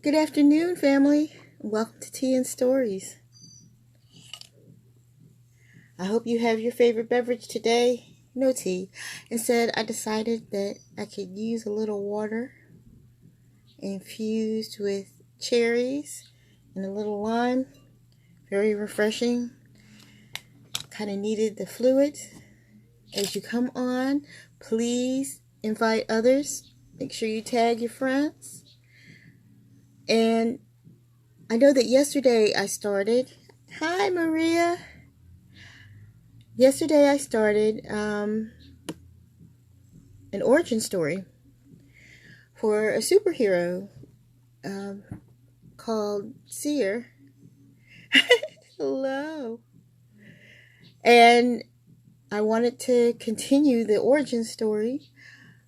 Good afternoon, family. Welcome to Tea and Stories. I hope you have your favorite beverage today. No tea. Instead, I decided that I could use a little water infused with cherries and a little lime. Very refreshing. Kind of needed the fluid. As you come on, please invite others. Make sure you tag your friends. And I know that yesterday I started. Hi, Maria. Yesterday I started an origin story for a superhero called Seer. Hello. And I wanted to continue the origin story,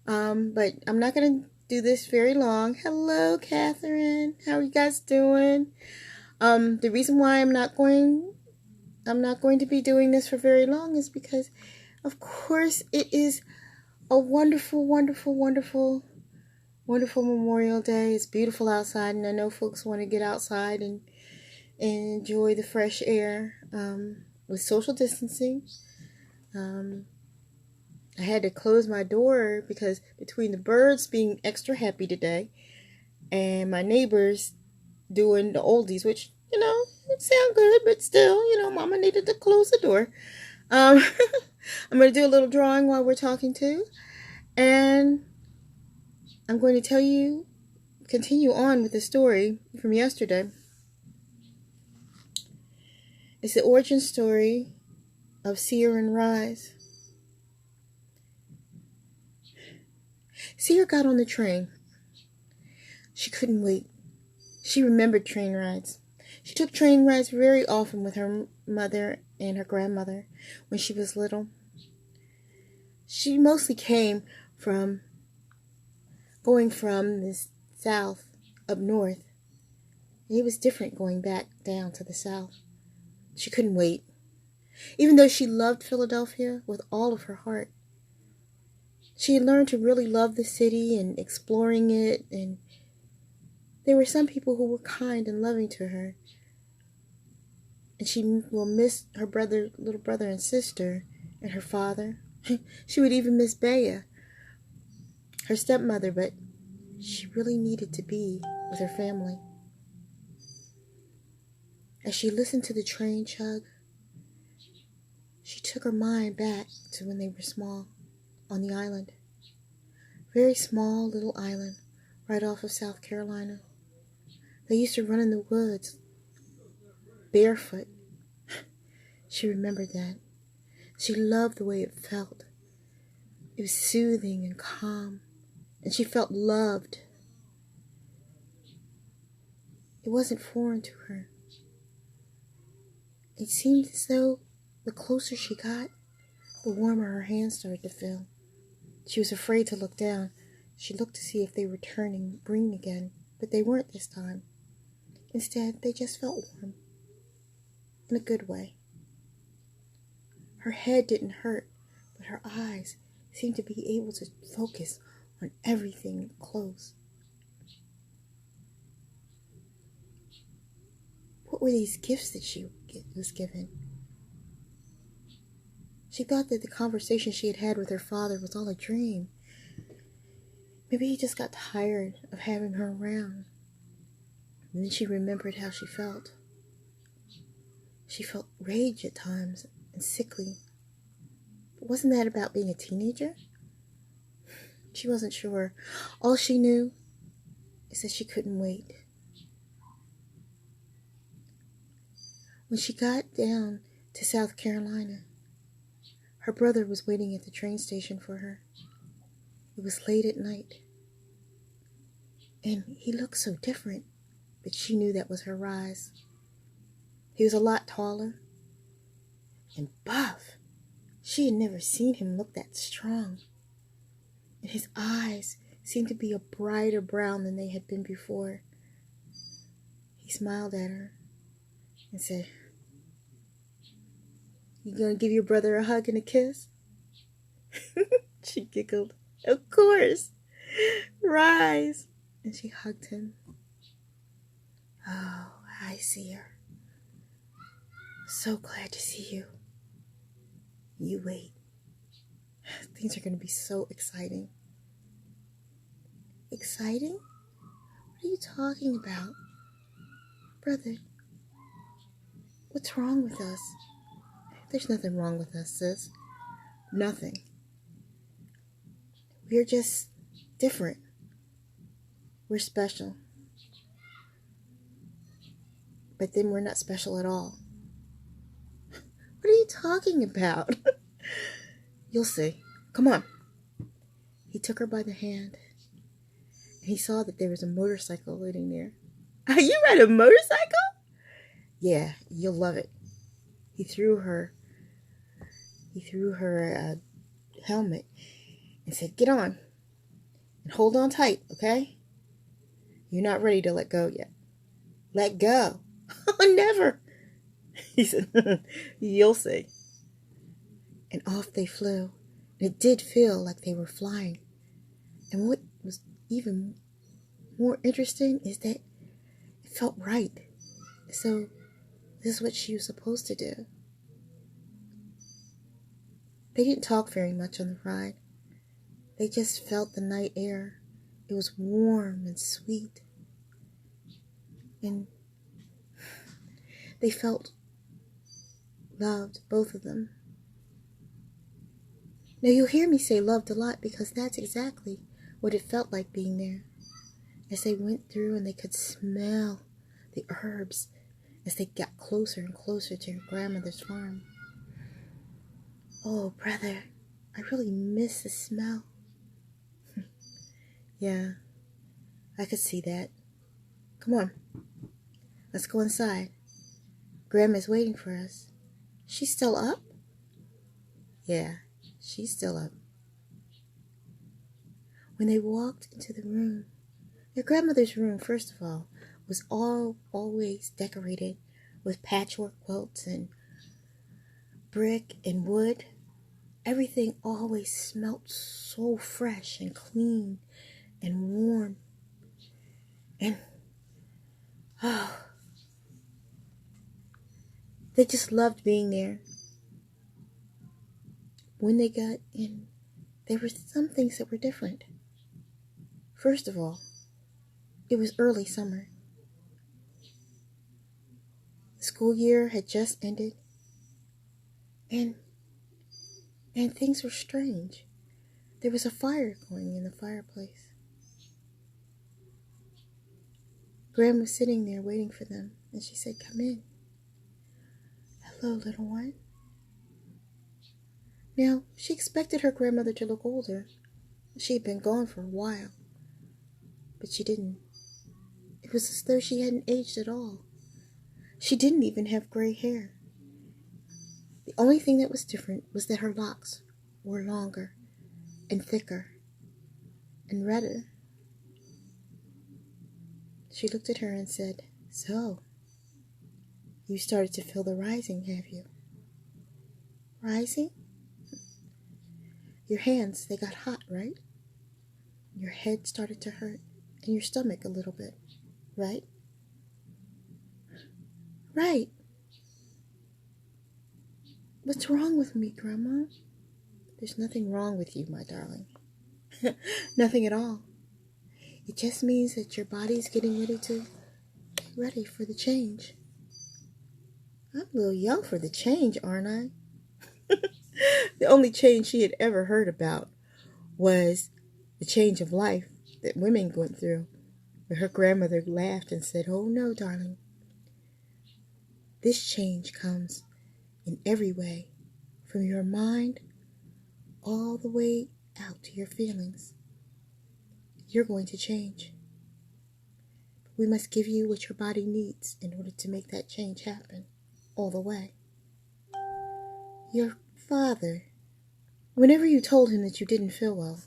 but I'm not going to do this very long. Hello, Catherine. How are you guys doing? The reason why I'm not going to be doing this for very long is because, of course, it is a wonderful, wonderful, wonderful, wonderful Memorial Day. It's beautiful outside, and I know folks want to get outside and enjoy the fresh air with social distancing. I had to close my door because between the birds being extra happy today and my neighbors doing the oldies, which, it sound good, but still, Mama needed to close the door. I'm going to do a little drawing while we're talking too. And I'm going to continue on with the story from yesterday. It's the origin story of Seer and Rise. Seer got on the train. She couldn't wait. She remembered train rides. She took train rides very often with her mother and her grandmother when she was little. She mostly came from going from the south up north. It was different going back down to the south. She couldn't wait. Even though she loved Philadelphia with all of her heart, she had learned to really love the city and exploring it, and there were some people who were kind and loving to her. And she will miss her little brother and sister, and her father. She would even miss Bea, her stepmother, but she really needed to be with her family. As she listened to the train chug, she took her mind back to when they were small on the island. Very small little island right off of South Carolina. They used to run in the woods barefoot. She remembered that. She loved the way it felt. It was soothing and calm, and she felt loved. It wasn't foreign to her. It seemed as though the closer she got, the warmer her hands started to feel. She was afraid to look down. She looked to see if they were turning green again, but they weren't this time. Instead, they just felt warm. In a good way. Her head didn't hurt, but her eyes seemed to be able to focus on everything close. What were these gifts that she was given? She thought that the conversation she had with her father was all a dream. Maybe he just got tired of having her around. And then she remembered how she felt. She felt rage at times and sickly. But wasn't that about being a teenager? She wasn't sure. All she knew is that she couldn't wait. When she got down to South Carolina, her brother was waiting at the train station for her. It was late at night. And he looked so different, but she knew that was her Rise. He was a lot taller and buff. She had never seen him look that strong. And his eyes seemed to be a brighter brown than they had been before. He smiled at her and said, "You gonna give your brother a hug and a kiss?" She giggled. "Of course. Rise." And she hugged him. Oh, I see her. So glad to see you. You wait. Things are going to be so exciting. Exciting? What are you talking about? Brother, what's wrong with us? There's nothing wrong with us, sis. Nothing. We're just different. We're special. But then we're not special at all. What are you talking about? You'll see. Come on. He took her by the hand, and he saw that there was a motorcycle waiting there. You ride a motorcycle? Yeah, you'll love it. He threw her a helmet and said, "Get on and hold on tight, okay? You're not ready to let go yet." Let go? Oh, never. He said, "You'll see." And off they flew. And it did feel like they were flying. And what was even more interesting is that it felt right. So this is what she was supposed to do. They didn't talk very much on the ride. They just felt the night air. It was warm and sweet. And they felt loved, both of them. Now you'll hear me say loved a lot because that's exactly what it felt like being there. As they went through and they could smell the herbs as they got closer and closer to your grandmother's farm. Oh, brother, I really miss the smell. Yeah, I could see that. Come on, let's go inside. Grandma's waiting for us. She's still up? Yeah, she's still up. When they walked into the room, their grandmother's room, first of all, was always decorated with patchwork quilts and brick and wood. Everything always smelt so fresh and clean and warm. And, they just loved being there. When they got in, there were some things that were different. First of all, it was early summer. The school year had just ended, and things were strange. There was a fire going in the fireplace. Grandma was sitting there waiting for them, and she said, "Come in." "Hello, little one." Now, she expected her grandmother to look older. She had been gone for a while, but she didn't. It was as though she hadn't aged at all. She didn't even have gray hair. The only thing that was different was that her locks were longer and thicker and redder. She looked at her and said, "So, you started to feel the rising, have you?" "Rising?" Your hands, they got hot, right? Your head started to hurt, and your stomach a little bit, right? Right. What's wrong with me, Grandma? There's nothing wrong with you, my darling. Nothing at all. It just means that your body's getting ready for the change. I'm a little young for the change, aren't I? The only change she had ever heard about was the change of life that women went through. But her grandmother laughed and said, "Oh no, darling. This change comes in every way, from your mind all the way out to your feelings. You're going to change. We must give you what your body needs in order to make that change happen all the way. Your father, whenever you told him that you didn't feel well,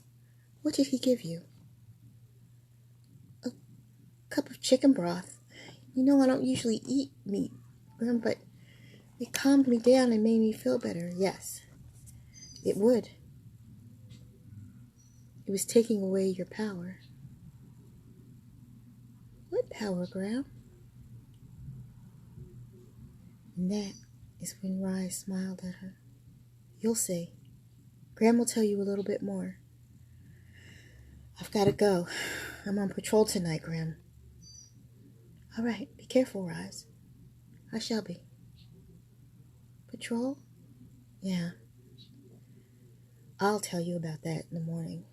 what did he give you?" "A cup of chicken broth. You know I don't usually eat meat, but it calmed me down and made me feel better." "Yes, it would. It was taking away your power." "What power, Gram?" And that is when Rise smiled at her. You'll see. Gram will tell you a little bit more. I've got to go. I'm on patrol tonight, Gram. All right, be careful, Rise. I shall be. Patrol? Yeah. I'll tell you about that in the morning.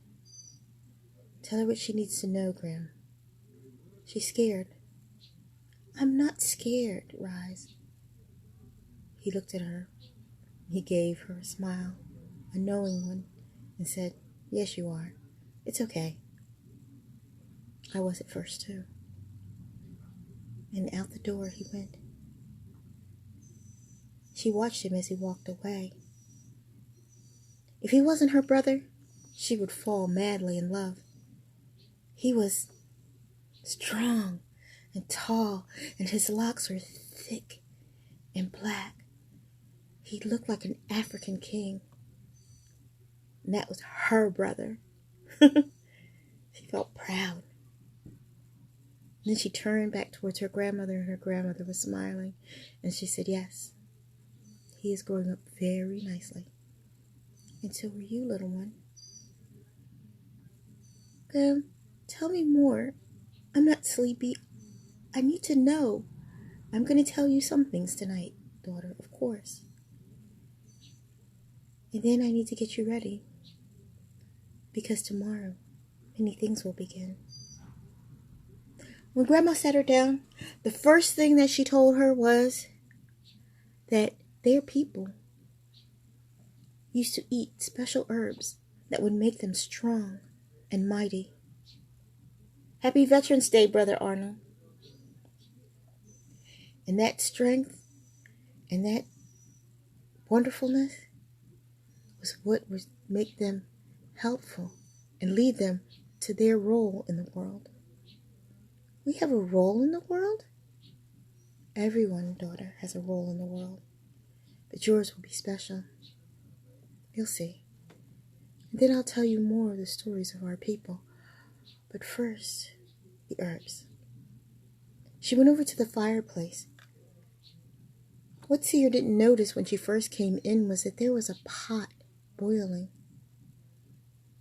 Tell her what she needs to know, Gram. She's scared. I'm not scared, Rise. He looked at her. He gave her a smile, a knowing one, and said, Yes, you are. It's okay. I was at first, too. And out the door he went. She watched him as he walked away. If he wasn't her brother, she would fall madly in love. He was strong and tall, and his locks were thick and black. He looked like an African king. And that was her brother. She felt proud. Then she turned back towards her grandmother, and her grandmother was smiling. And she said, Yes, he is growing up very nicely. And so were you, little one. Tell me more. I'm not sleepy. I need to know. I'm going to tell you some things tonight, daughter, of course. And then I need to get you ready. Because tomorrow, many things will begin. When Grandma sat her down, the first thing that she told her was that their people used to eat special herbs that would make them strong and mighty. Happy Veterans Day, Brother Arnold. And that strength and that wonderfulness was what would make them helpful and lead them to their role in the world. We have a role in the world? Everyone, daughter, has a role in the world. But yours will be special. You'll see. And then I'll tell you more of the stories of our people. But first, the herbs. She went over to the fireplace. What Seer didn't notice when she first came in was that there was a pot boiling.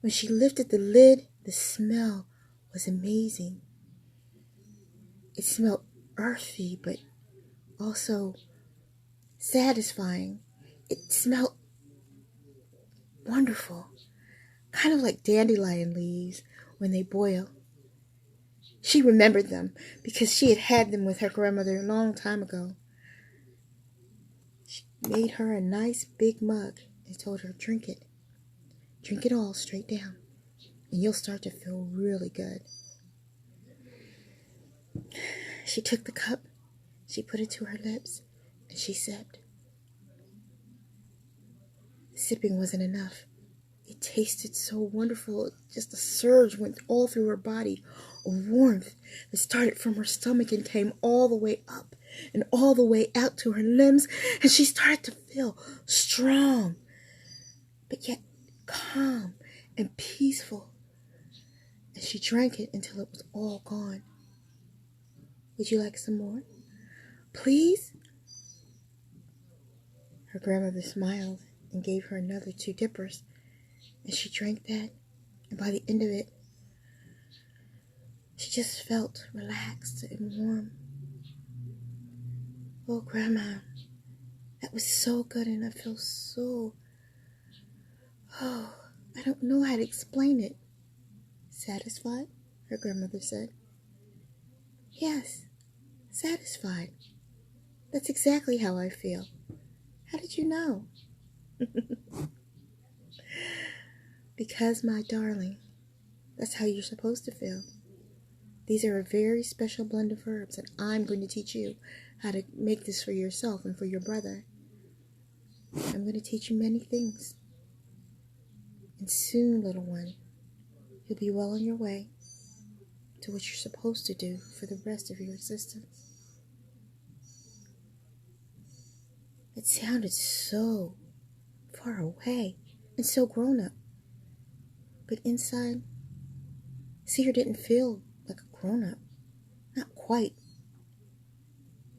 When she lifted the lid, the smell was amazing. It smelled earthy, but also satisfying. It smelled wonderful, kind of like dandelion leaves when they boil. She remembered them because she had had them with her grandmother a long time ago. She made her a nice big mug and told her, drink it. Drink it all straight down, and you'll start to feel really good. She took the cup, she put it to her lips, and she sipped. Sipping wasn't enough. It tasted so wonderful. Just a surge went all through her body, a warmth that started from her stomach and came all the way up and all the way out to her limbs, and she started to feel strong, but yet calm and peaceful. And she drank it until it was all gone. Would you like some more? Please? Her grandmother smiled and gave her another 2 dippers. And she drank that, and by the end of it, she just felt relaxed and warm. Oh, Grandma, that was so good, and I feel so... I don't know how to explain it. Satisfied? Her grandmother said. Yes, satisfied. That's exactly how I feel. How did you know? Because, my darling, that's how you're supposed to feel. These are a very special blend of herbs, and I'm going to teach you how to make this for yourself and for your brother. I'm going to teach you many things. And soon, little one, you'll be well on your way to what you're supposed to do for the rest of your existence. It sounded so far away and so grown up. But inside, Seer didn't feel like a grown-up. Not quite.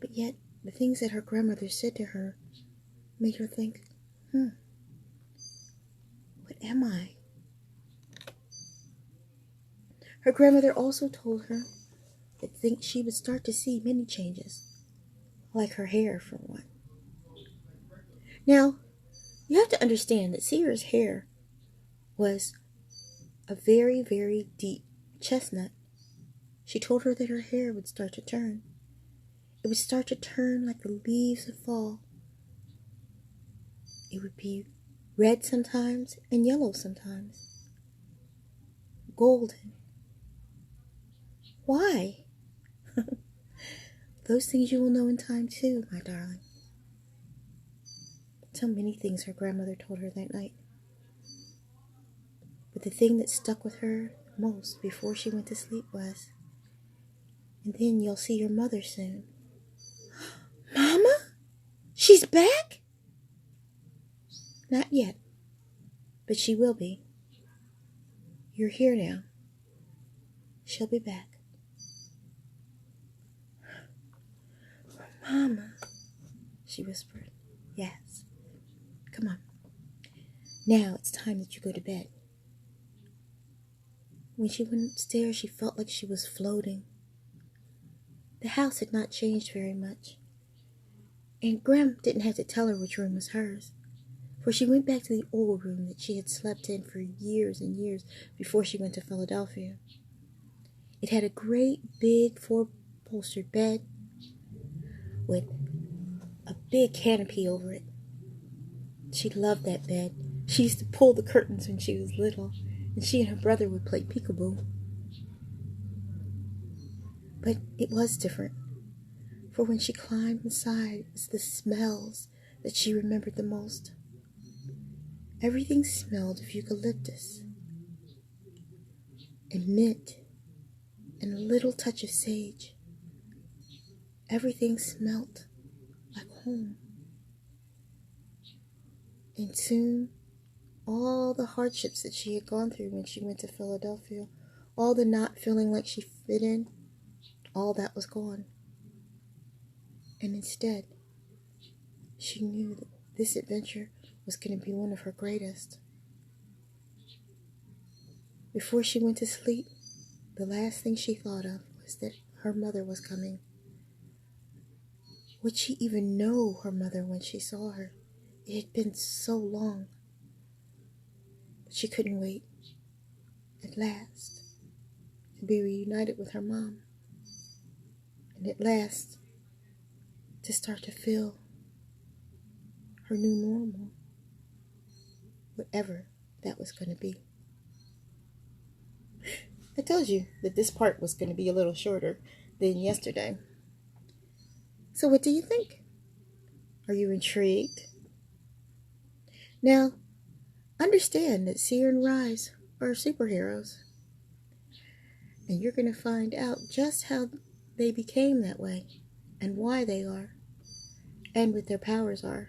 But yet, The things that her grandmother said to her made her think, what am I? Her grandmother also told her that she would start to see many changes, like her hair, for one. Now, you have to understand that Sierra's hair was a very, very deep chestnut. She told her that her hair would start to turn. It would start to turn like the leaves of fall. It would be red sometimes and yellow sometimes. Golden. Why? Those things you will know in time too, my darling. So many things her grandmother told her that night. But the thing that stuck with her most before she went to sleep was, and then you'll see your mother soon. Mama? She's back? Not yet, but she will be. You're here now. She'll be back. Mama, she whispered. Yes. Come on. Now it's time that you go to bed. When she went upstairs, she felt like she was floating. The house had not changed very much, and Graham didn't have to tell her which room was hers, for she went back to the old room that she had slept in for years and years before she went to Philadelphia. It had a great big four-postered bed with a big canopy over it. She loved that bed. She used to pull the curtains when she was little, and she and her brother would play peekaboo. But it was different, for when she climbed inside, it was the smells that she remembered the most. Everything smelled of eucalyptus and mint and a little touch of sage. Everything smelt like home. And soon, all the hardships that she had gone through when she went to Philadelphia, all the not feeling like she fit in, all that was gone. And instead, she knew that this adventure was going to be one of her greatest. Before she went to sleep, the last thing she thought of was that her mother was coming. Would she even know her mother when she saw her? It had been so long. But she couldn't wait, at last, to be reunited with her mom. And at last, to start to feel her new normal, whatever that was going to be. I told you that this part was going to be a little shorter than yesterday. So what do you think? Are you intrigued? Now, understand that Seer and Rise are superheroes. And you're going to find out just how they became that way and why they are and what their powers are.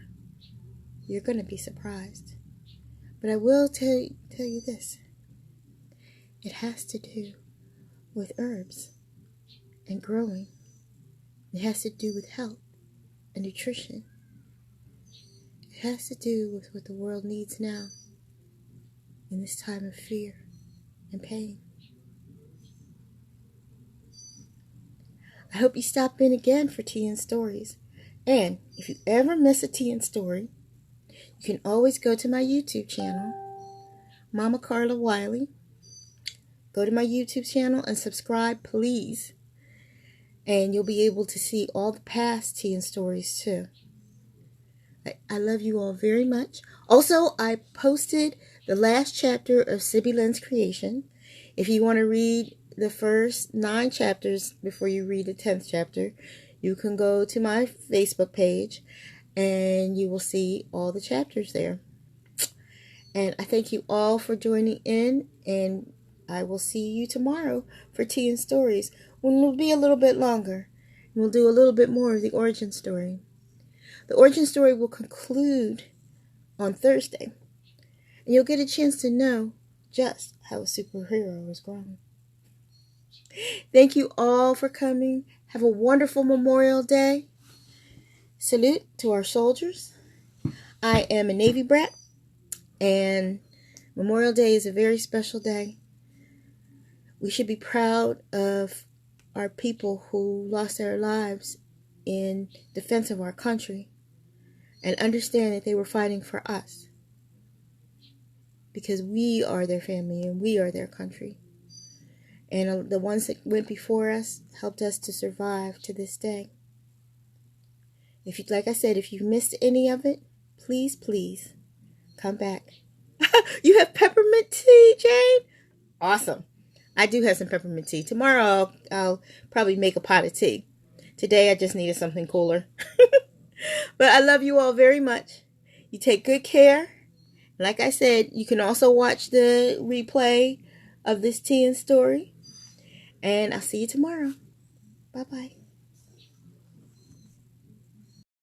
You're going to be surprised. But I will tell you this. It has to do with herbs and growing. It has to do with health and nutrition. It has to do with what the world needs now in this time of fear and pain. I hope you stop in again for Tea and Stories. And if you ever miss a tea and story, you can always go to my YouTube channel, Mama Carla Wiley. Go to my YouTube channel and subscribe, please. And you'll be able to see all the past tea and stories too. I love you all very much. Also, I posted the last chapter of Sibby Lynn's Creation. If you want to read the first 9 chapters before you read the 10th chapter, you can go to my Facebook page and you will see all the chapters there. And I thank you all for joining in, and I will see you tomorrow for Tea and Stories, when it'll be a little bit longer. And we'll do a little bit more of the origin story. The origin story will conclude on Thursday, and you'll get a chance to know just how a superhero was grown. Thank you all for coming. Have a wonderful Memorial Day. Salute to our soldiers. I am a Navy brat, and Memorial Day is a very special day. We should be proud of our people who lost their lives in defense of our country and understand that they were fighting for us because we are their family and we are their country. And the ones that went before us helped us to survive to this day. If you, like I said, if you missed any of it, please come back. You have peppermint tea, Jane? Awesome. I do have some peppermint tea. Tomorrow I'll probably make a pot of tea. Today I just needed something cooler. But I love you all very much. You take good care. Like I said, you can also watch the replay of this tea and story. And I'll see you tomorrow. Bye-bye.